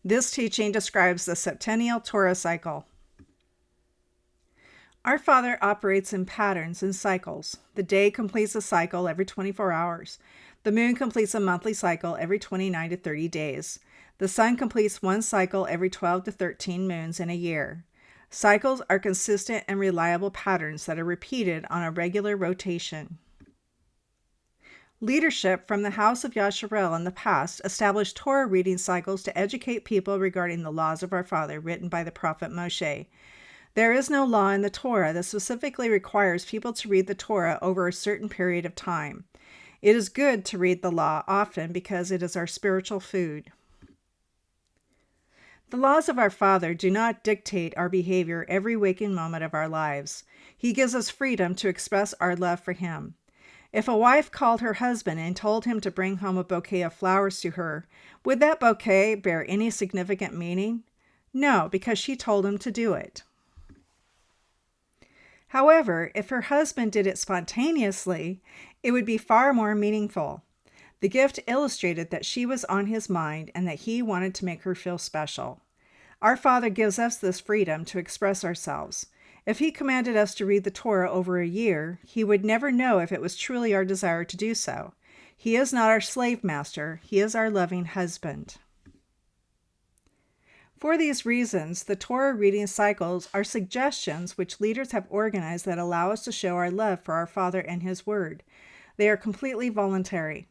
This teaching describes the Septennial Torah cycle. Our Father operates in patterns and cycles. The day completes a cycle every 24 hours. The moon completes a monthly cycle every 29 to 30 days. The sun completes one cycle every 12 to 13 moons in a year. Cycles are consistent and reliable patterns that are repeated on a regular rotation. Leadership from the House of Yasharel in the past established Torah reading cycles to educate people regarding the laws of our Father written by the prophet Moshe. There is no law in the Torah that specifically requires people to read the Torah over a certain period of time. It is good to read the law often because it is our spiritual food. The laws of our Father do not dictate our behavior every waking moment of our lives. He gives us freedom to express our love for Him. If a wife called her husband and told him to bring home a bouquet of flowers to her, would that bouquet bear any significant meaning? No, because she told him to do it. However, if her husband did it spontaneously, it would be far more meaningful. The gift illustrated that she was on his mind and that he wanted to make her feel special. Our Father gives us this freedom to express ourselves. If He commanded us to read the Torah over a year, He would never know if it was truly our desire to do so. He is not our slave master. He is our loving husband. For these reasons, the Torah reading cycles are suggestions which leaders have organized that allow us to show our love for our Father and His Word. They are completely voluntary.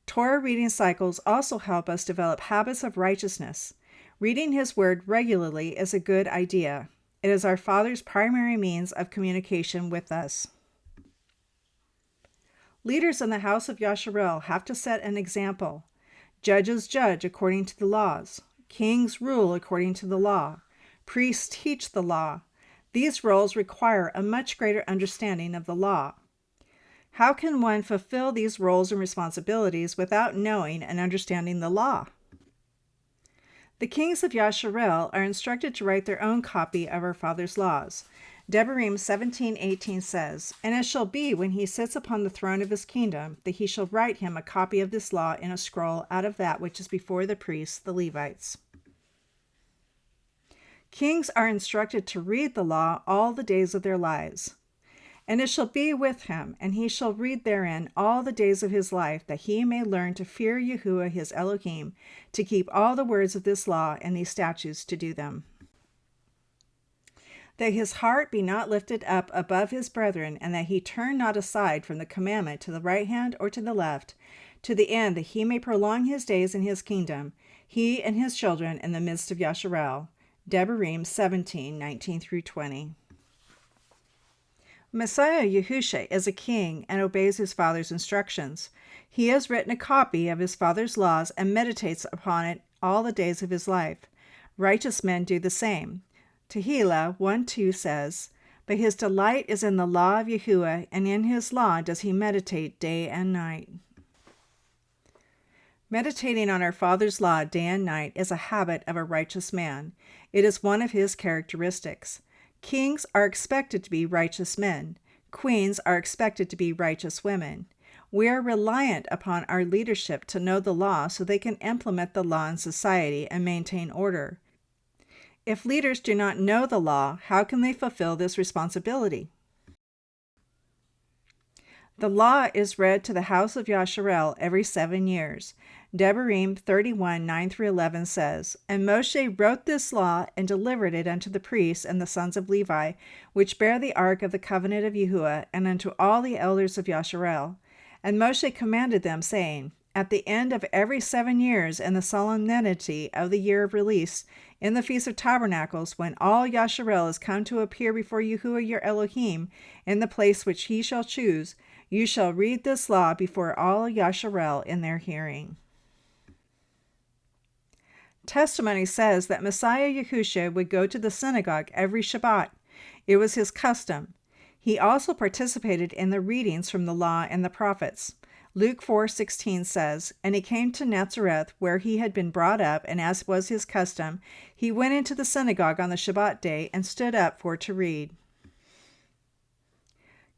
Torah reading cycles also help us develop habits of righteousness. Reading His Word regularly is a good idea. It is our Father's primary means of communication with us. Leaders in the House of Yasharel have to set an example. Judges judge according to the laws. Kings rule according to the law. Priests teach the law. These roles require a much greater understanding of the law. How can one fulfill these roles and responsibilities without knowing and understanding the law? The kings of Yasharel are instructed to write their own copy of our Father's laws. Devarim 17:18 says, "And it shall be when he sits upon the throne of his kingdom, that he shall write him a copy of this law in a scroll out of that which is before the priests, the Levites." Kings are instructed to read the law all the days of their lives. "And it shall be with him, and he shall read therein all the days of his life, that he may learn to fear Yahuwah his Elohim, to keep all the words of this law and these statutes to do them. That his heart be not lifted up above his brethren, and that he turn not aside from the commandment to the right hand or to the left, to the end that he may prolong his days in his kingdom, he and his children in the midst of Yasharel." Devarim 17:19-20. Messiah Yahusha is a king and obeys his Father's instructions. He has written a copy of his Father's laws and meditates upon it all the days of his life. Righteous men do the same. Tehillah 1:2 says, "But his delight is in the law of Yahuwah, and in his law does he meditate day and night." Meditating on our Father's law day and night is a habit of a righteous man. It is one of his characteristics. Kings are expected to be righteous men. Queens are expected to be righteous women. We are reliant upon our leadership to know the law so they can implement the law in society and maintain order. If leaders do not know the law, how can they fulfill this responsibility? The law is read to the house of Yasharel every 7 years. Devarim 31:9-11 says, "And Moshe wrote this law and delivered it unto the priests and the sons of Levi, which bear the ark of the covenant of Yahuwah, and unto all the elders of Yasharel. And Moshe commanded them, saying, At the end of every 7 years, in the solemnity of the year of release, in the Feast of Tabernacles, when all Yasharel is come to appear before Yahuwah your Elohim, in the place which he shall choose, you shall read this law before all Yasharel in their hearing." Testimony says that Messiah Yahusha would go to the synagogue every Shabbat. It was his custom. He also participated in the readings from the law and the prophets. Luke 4:16 says, "And he came to Nazareth, where he had been brought up, and as was his custom, he went into the synagogue on the Shabbat day and stood up for to read."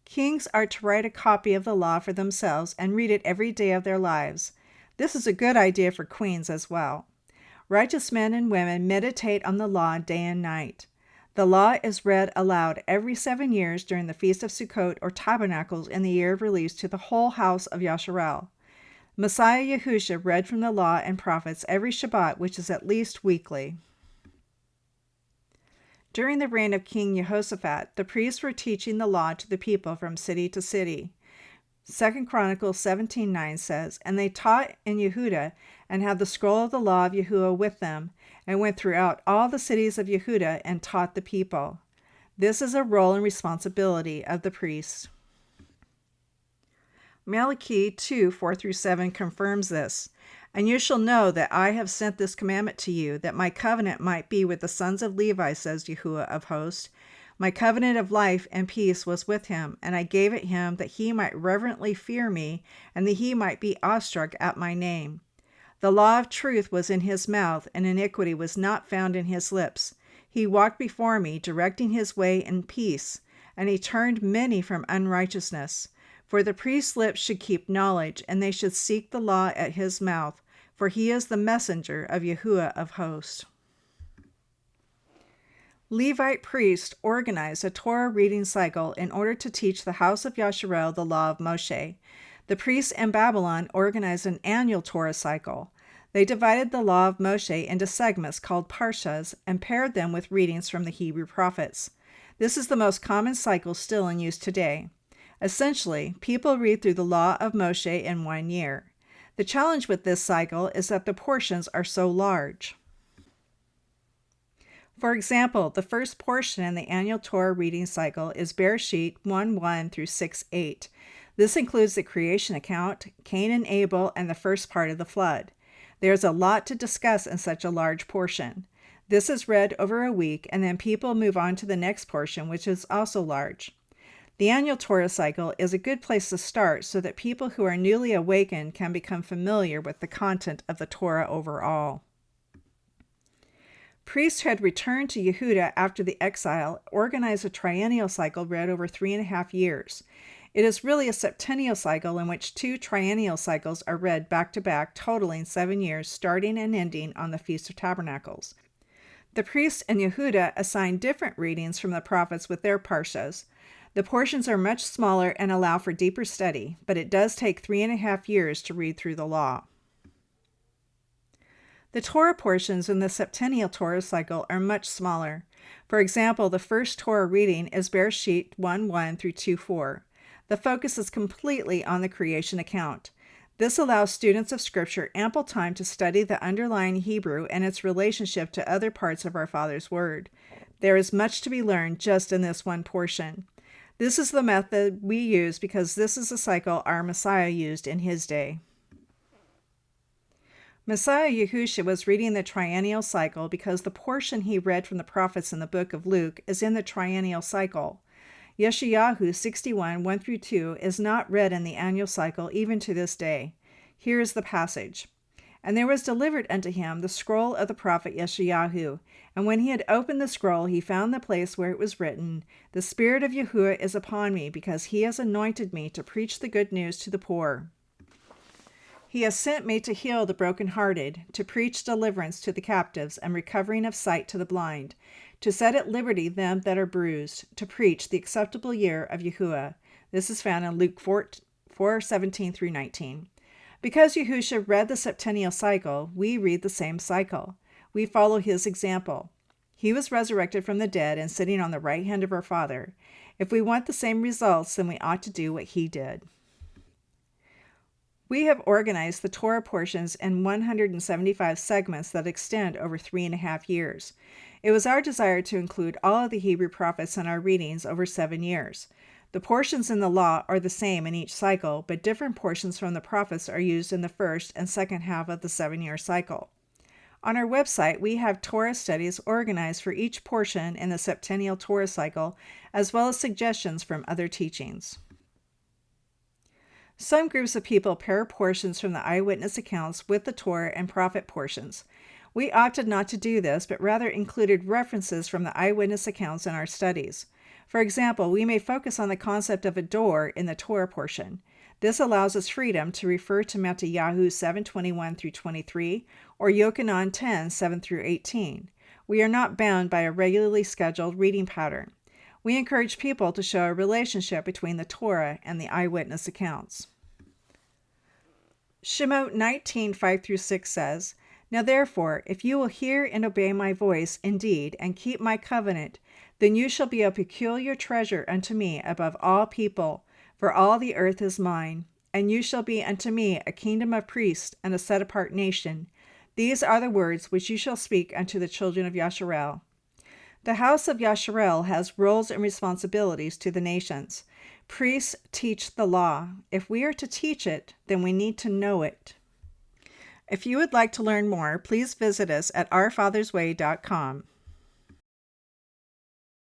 Kings are to write a copy of the law for themselves and read it every day of their lives. This is a good idea for queens as well. Righteous men and women meditate on the law day and night. The law is read aloud every 7 years during the Feast of Sukkot or Tabernacles in the year of release to the whole house of Yasharel. Messiah Yahusha read from the law and prophets every Shabbat, which is at least weekly. During the reign of King Jehoshaphat, the priests were teaching the law to the people from city to city. 2 Chronicles 17:9 says, "And they taught in Yehuda, and had the scroll of the law of Yahuwah with them, and went throughout all the cities of Yehuda and taught the people." This is a role and responsibility of the priests. Malachi 2:4-7 confirms this. "And you shall know that I have sent this commandment to you, that my covenant might be with the sons of Levi, says Yahuwah of hosts. My covenant of life and peace was with him, and I gave it him that he might reverently fear me, and that he might be awestruck at my name. The law of truth was in his mouth, and iniquity was not found in his lips. He walked before me, directing his way in peace, and he turned many from unrighteousness. For the priest's lips should keep knowledge, and they should seek the law at his mouth, for he is the messenger of Yahuwah of hosts." Levite priests organized a Torah reading cycle in order to teach the house of Yasharel the law of Moshe. The priests in Babylon organized an annual Torah cycle. They divided the law of Moshe into segments called parshas and paired them with readings from the Hebrew prophets. This is the most common cycle still in use today. Essentially, people read through the law of Moshe in 1 year. The challenge with this cycle is that the portions are so large. For example, the first portion in the annual Torah reading cycle is Bereshit 1:1 through 6:8. This includes the creation account, Cain and Abel, and the first part of the flood. There's a lot to discuss in such a large portion. This is read over a week, and then people move on to the next portion, which is also large. The annual Torah cycle is a good place to start so that people who are newly awakened can become familiar with the content of the Torah overall. Priests who had returned to Yehuda after the exile organized a triennial cycle read over 3.5 years. It is really a septennial cycle in which 2 triennial cycles are read back-to-back, totaling 7 years, starting and ending on the Feast of Tabernacles. The priests in Yehuda assigned different readings from the prophets with their parshas. The portions are much smaller and allow for deeper study, but it does take 3.5 years to read through the law. The Torah portions in the Septennial Torah cycle are much smaller. For example, the first Torah reading is Bereshit 1:1 through 2:4. The focus is completely on the creation account. This allows students of Scripture ample time to study the underlying Hebrew and its relationship to other parts of our Father's Word. There is much to be learned just in this one portion. This is the method we use because this is the cycle our Messiah used in his day. Messiah Yahusha was reading the triennial cycle because the portion he read from the prophets in the book of Luke is in the triennial cycle. Yeshayahu 61:1-2 is not read in the annual cycle even to this day. Here is the passage. "And there was delivered unto him the scroll of the prophet Yeshayahu. And when he had opened the scroll, he found the place where it was written, The Spirit of Yahuwah is upon me, because he has anointed me to preach the good news to the poor. He has sent me to heal the brokenhearted, to preach deliverance to the captives, and recovering of sight to the blind, to set at liberty them that are bruised, to preach the acceptable year of Yahuwah." This is found in Luke 4:17-19. Because Yahusha read the septennial cycle, we read the same cycle. We follow his example. He was resurrected from the dead and sitting on the right hand of our Father. If we want the same results, then we ought to do what he did. We have organized the Torah portions in 175 segments that extend over 3.5 years. It was our desire to include all of the Hebrew prophets in our readings over 7 years. The portions in the law are the same in each cycle, but different portions from the prophets are used in the first and second half of the 7-year cycle. On our website, we have Torah studies organized for each portion in the Septennial Torah cycle, as well as suggestions from other teachings. Some groups of people pair portions from the eyewitness accounts with the Torah and prophet portions. We opted not to do this, but rather included references from the eyewitness accounts in our studies. For example, we may focus on the concept of a door in the Torah portion. This allows us freedom to refer to Matthew 7:21 through 23 or Yochanan 10:7 through 18. We are not bound by a regularly scheduled reading pattern. We encourage people to show a relationship between the Torah and the eyewitness accounts. Shemot 19:5 through 6 says, "Now therefore, if you will hear and obey my voice indeed, and keep my covenant, then you shall be a peculiar treasure unto me above all people, for all the earth is mine. And you shall be unto me a kingdom of priests and a set-apart nation. These are the words which you shall speak unto the children of Yasharel." The house of Yasharel has roles and responsibilities to the nations. Priests teach the law. If we are to teach it, then we need to know it. If you would like to learn more, please visit us at ourfathersway.com.